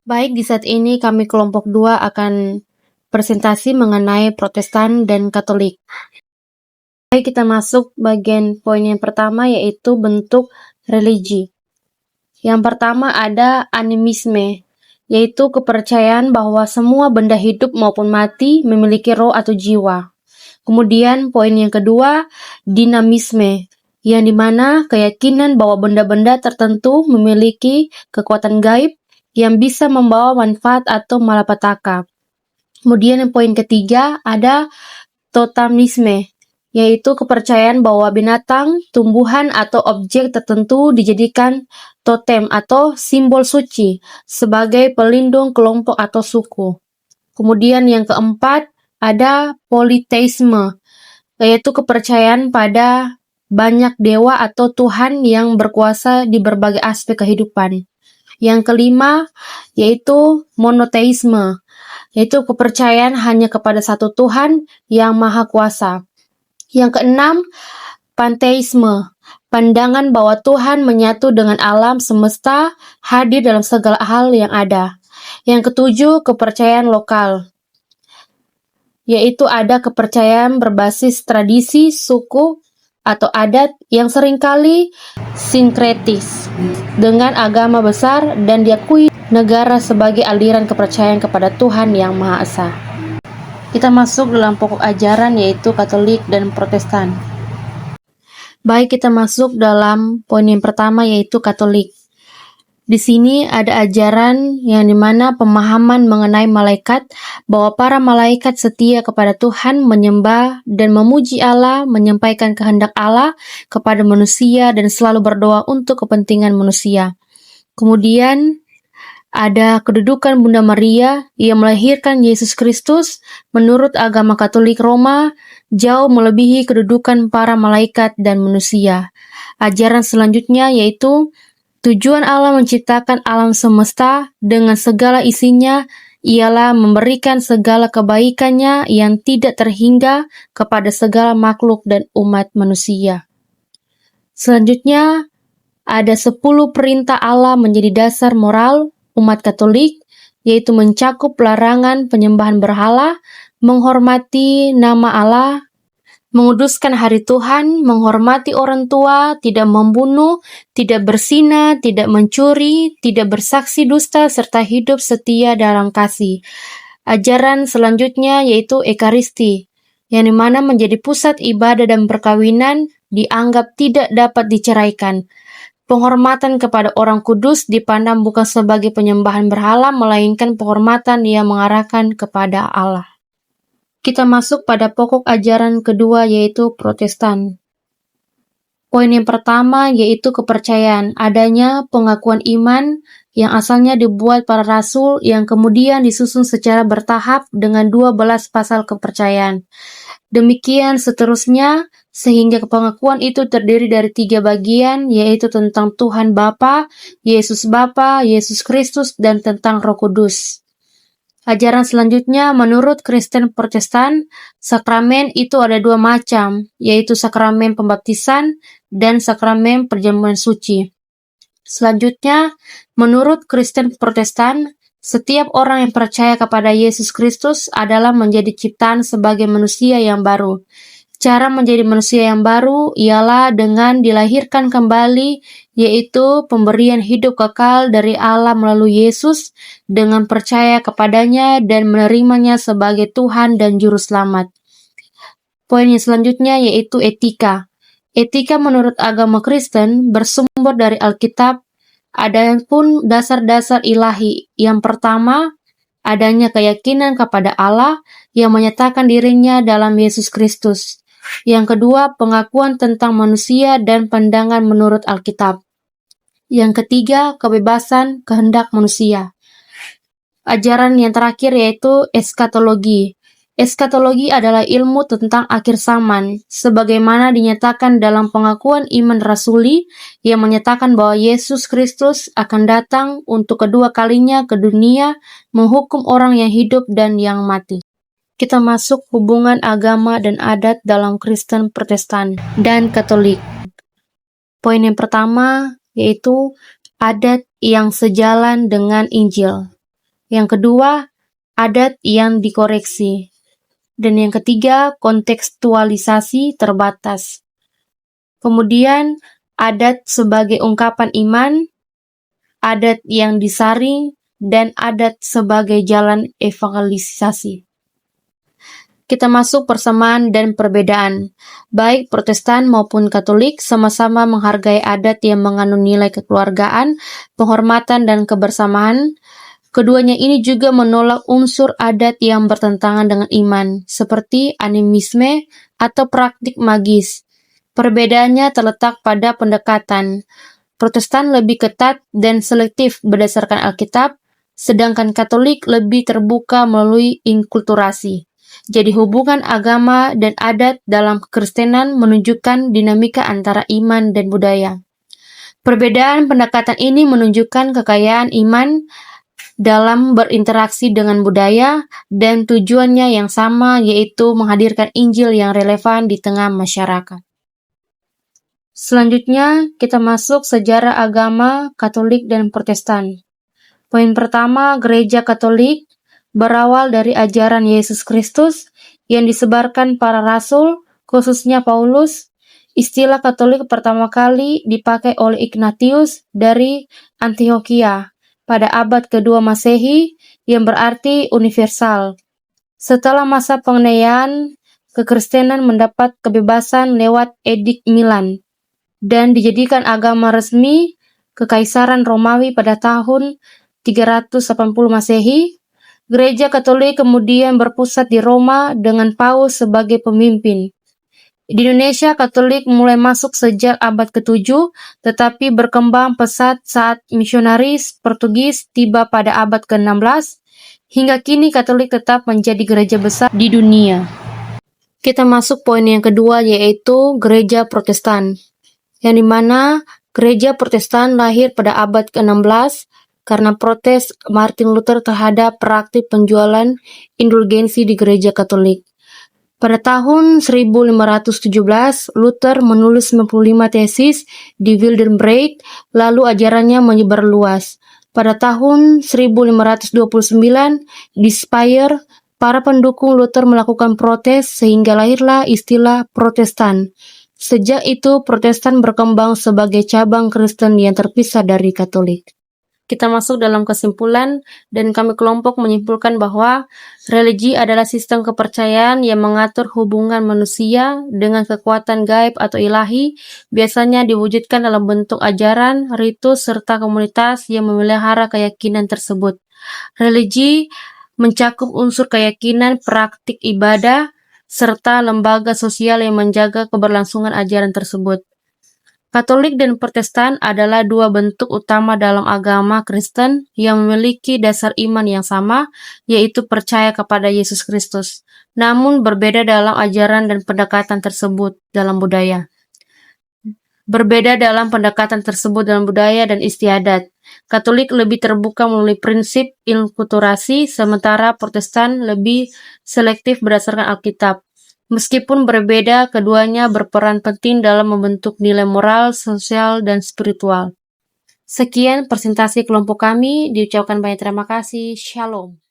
Baik, di saat ini kami kelompok 2 akan presentasi mengenai Protestan dan Katolik. Baik, kita masuk bagian poin yang pertama, yaitu bentuk religi. Yang pertama ada animisme, yaitu kepercayaan bahwa semua benda hidup maupun mati memiliki roh atau jiwa. Kemudian poin yang kedua, dinamisme, yang dimana keyakinan bahwa benda-benda tertentu memiliki kekuatan gaib yang bisa membawa manfaat atau malapetaka. Kemudian yang poin ketiga ada totemisme, yaitu kepercayaan bahwa binatang, tumbuhan, atau objek tertentu dijadikan totem atau simbol suci sebagai pelindung kelompok atau suku. Kemudian yang keempat ada politeisme, yaitu kepercayaan pada banyak dewa atau Tuhan yang berkuasa di berbagai aspek kehidupan. Yang kelima yaitu monoteisme, yaitu kepercayaan hanya kepada satu Tuhan yang Maha Kuasa. Yang keenam, panteisme, pandangan bahwa Tuhan menyatu dengan alam semesta, hadir dalam segala hal yang ada. Yang ketujuh, kepercayaan lokal, yaitu ada kepercayaan berbasis tradisi, suku, atau adat yang seringkali sinkretis dengan agama besar dan diakui negara sebagai aliran kepercayaan kepada Tuhan yang Maha Esa. Kita masuk dalam pokok ajaran, yaitu Katolik dan Protestan. Baik, kita masuk dalam poin yang pertama, yaitu Katolik. Di sini ada ajaran yang dimana pemahaman mengenai malaikat, bahwa para malaikat setia kepada Tuhan, menyembah dan memuji Allah, menyampaikan kehendak Allah kepada manusia dan selalu berdoa untuk kepentingan manusia. Kemudian ada kedudukan Bunda Maria yang melahirkan Yesus Kristus. Menurut agama Katolik Roma, jauh melebihi kedudukan para malaikat dan manusia. Ajaran selanjutnya yaitu tujuan Allah menciptakan alam semesta dengan segala isinya ialah memberikan segala kebaikannya yang tidak terhingga kepada segala makhluk dan umat manusia. Selanjutnya, ada 10 perintah Allah menjadi dasar moral umat Katolik, yaitu mencakup larangan penyembahan berhala, menghormati nama Allah, menguduskan hari Tuhan, menghormati orang tua, tidak membunuh, tidak berzina, tidak mencuri, tidak bersaksi dusta, serta hidup setia dalam kasih. Ajaran selanjutnya yaitu Ekaristi, yang dimana menjadi pusat ibadah dan perkawinan dianggap tidak dapat diceraikan. Penghormatan kepada orang kudus dipandang bukan sebagai penyembahan berhala, melainkan penghormatan yang mengarahkan kepada Allah. Kita masuk pada pokok ajaran kedua, yaitu Protestan. Poin yang pertama yaitu kepercayaan adanya pengakuan iman yang asalnya dibuat para rasul yang kemudian disusun secara bertahap dengan 12 pasal kepercayaan. Demikian seterusnya, sehingga pengakuan itu terdiri dari 3 bagian, yaitu tentang Tuhan Bapa, Yesus Kristus, dan tentang Roh Kudus. Ajaran selanjutnya, menurut Kristen Protestan, sakramen itu ada 2 macam, yaitu sakramen pembaptisan dan sakramen perjamuan suci. Selanjutnya, menurut Kristen Protestan, setiap orang yang percaya kepada Yesus Kristus adalah menjadi ciptaan sebagai manusia yang baru. Cara menjadi manusia yang baru ialah dengan dilahirkan kembali, yaitu pemberian hidup kekal dari Allah melalui Yesus dengan percaya kepadanya dan menerimanya sebagai Tuhan dan Juru Selamat. Poin yang selanjutnya yaitu etika. Etika menurut agama Kristen bersumber dari Alkitab, ada pun dasar-dasar ilahi. Yang pertama, adanya keyakinan kepada Allah yang menyatakan dirinya dalam Yesus Kristus. Yang kedua, pengakuan tentang manusia dan pandangan menurut Alkitab. Yang ketiga, kebebasan kehendak manusia. Ajaran yang terakhir yaitu eskatologi. Eskatologi adalah ilmu tentang akhir zaman, sebagaimana dinyatakan dalam pengakuan iman rasuli yang menyatakan bahwa Yesus Kristus akan datang untuk kedua kalinya ke dunia, menghukum orang yang hidup dan yang mati. Kita masuk hubungan agama dan adat dalam Kristen Protestan dan Katolik. Poin yang pertama yaitu adat yang sejalan dengan Injil. Yang kedua, adat yang dikoreksi. Dan yang ketiga, kontekstualisasi terbatas. Kemudian, adat sebagai ungkapan iman, adat yang disaring, dan adat sebagai jalan evangelisasi. Kita masuk persamaan dan perbedaan. Baik Protestan maupun Katolik sama-sama menghargai adat yang mengandung nilai kekeluargaan, penghormatan, dan kebersamaan. Keduanya ini juga menolak unsur adat yang bertentangan dengan iman, seperti animisme atau praktik magis. Perbedaannya terletak pada pendekatan. Protestan lebih ketat dan selektif berdasarkan Alkitab, sedangkan Katolik lebih terbuka melalui inkulturasi. Jadi hubungan agama dan adat dalam kekristenan menunjukkan dinamika antara iman dan budaya. Perbedaan pendekatan ini menunjukkan kekayaan iman dalam berinteraksi dengan budaya dan tujuannya yang sama, yaitu menghadirkan Injil yang relevan di tengah masyarakat. Selanjutnya, kita masuk sejarah agama Katolik dan Protestan. Poin pertama, Gereja Katolik berawal dari ajaran Yesus Kristus yang disebarkan para rasul, khususnya Paulus. Istilah Katolik pertama kali dipakai oleh Ignatius dari Antioquia pada abad kedua Masehi, yang berarti universal. Setelah masa pengenaian, kekristenan mendapat kebebasan lewat Edik Milan dan dijadikan agama resmi Kekaisaran Romawi pada tahun 380 Masehi. Gereja Katolik kemudian berpusat di Roma dengan Paus sebagai pemimpin. Di Indonesia, Katolik mulai masuk sejak abad ke-7, tetapi berkembang pesat saat misionaris Portugis tiba pada abad ke-16. Hingga kini Katolik tetap menjadi gereja besar di dunia. Kita masuk poin yang kedua, yaitu Gereja Protestan, yang dimana Gereja Protestan lahir pada abad ke-16 karena protes Martin Luther terhadap praktik penjualan indulgensi di Gereja Katolik. Pada tahun 1517, Luther menulis 95 tesis di Wildenbrecht, lalu ajarannya menyebar luas. Pada tahun 1529, di Speyer, para pendukung Luther melakukan protes sehingga lahirlah istilah Protestan. Sejak itu, Protestan berkembang sebagai cabang Kristen yang terpisah dari Katolik. Kita masuk dalam kesimpulan, dan kami kelompok menyimpulkan bahwa religi adalah sistem kepercayaan yang mengatur hubungan manusia dengan kekuatan gaib atau ilahi, biasanya diwujudkan dalam bentuk ajaran, ritus, serta komunitas yang memelihara keyakinan tersebut. Religi mencakup unsur keyakinan, praktik ibadah, serta lembaga sosial yang menjaga keberlangsungan ajaran tersebut. Katolik dan Protestan adalah dua bentuk utama dalam agama Kristen yang memiliki dasar iman yang sama, yaitu percaya kepada Yesus Kristus, namun berbeda dalam ajaran dan pendekatan tersebut dalam budaya. Dan istiadat. Katolik lebih terbuka melalui prinsip inkulturasi, sementara Protestan lebih selektif berdasarkan Alkitab. Meskipun berbeda, keduanya berperan penting dalam membentuk nilai moral, sosial, dan spiritual. Sekian presentasi kelompok kami, diucapkan banyak terima kasih. Shalom.